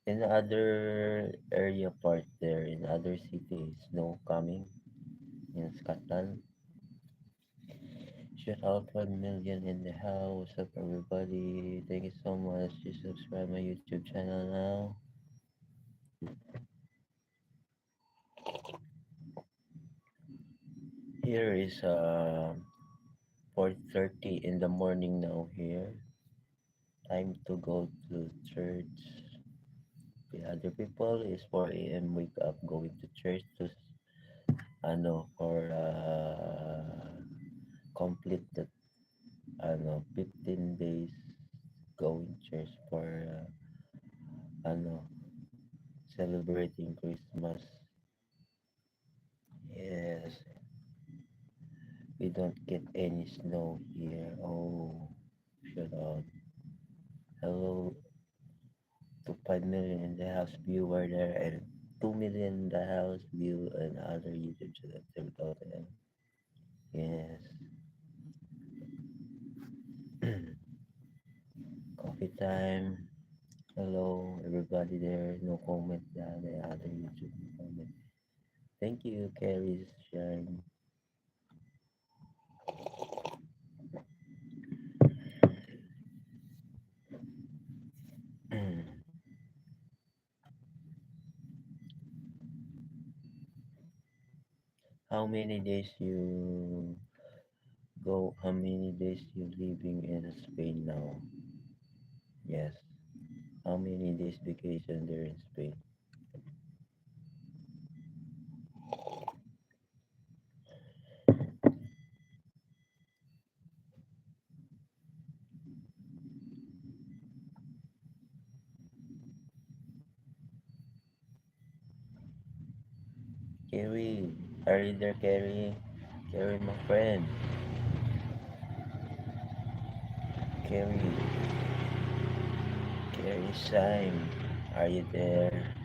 In other area part there, in other cities, snow coming in Scotland. Shout out 1 million in the house. What's up, everybody? Thank you so much. Just subscribe my YouTube channel now. Here is 4:30 in the morning now here. Time to go to church. The other people is 4 a.m. wake up going to church to for complete the 15 days going church for ano celebrating Christmas. Yes, we don't get any snow here. Oh, shut up. Hello to 5 million in the house viewer there and 2 million in the house view and other YouTube channels without them. Yes. Coffee time. Hello everybody there. No comment the other YouTube comment. Thank you, Carrie's sharing. How many days you go? How many days you living in Spain now? Yes. How many days vacation there in Spain? Carrie, are you there, Carrie? Carrie, my friend. Carrie, Carrie Syme, are you there?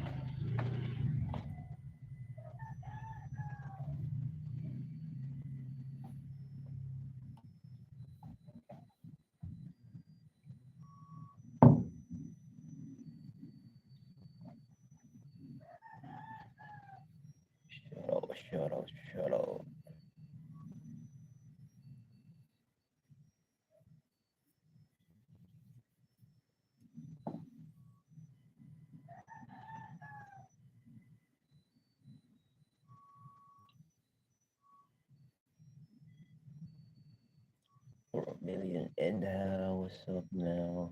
Shut up, shut up, shut up. For a million and what's up now?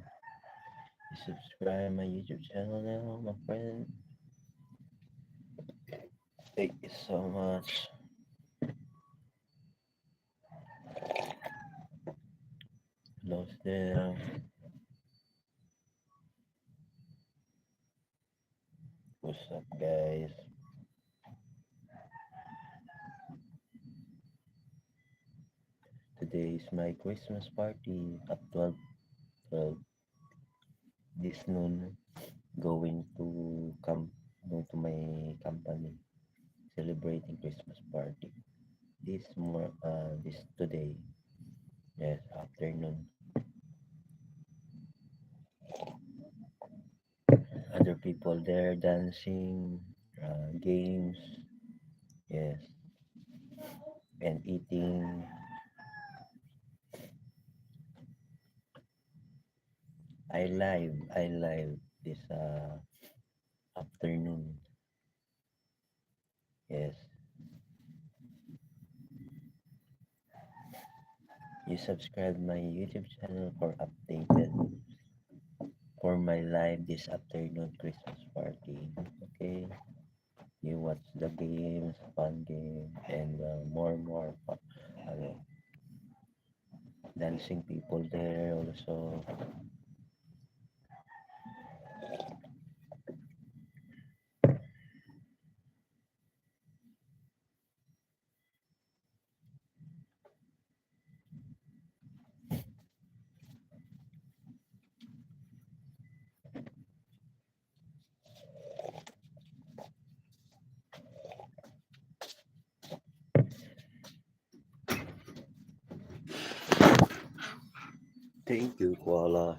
You subscribe my YouTube channel now, my friend. Thank you so much. Lost there. What's up, guys? Today is my Christmas party at 12 this noon. Going to going to my company celebrating Christmas party. This today. Yes, afternoon. Other people there dancing, games, yes, and eating. I live this afternoon. Yes, you subscribe my YouTube channel for updated for my live this afternoon Christmas party. Okay, you watch the games, fun game, and more uh, dancing people there also. Thank you, Koala.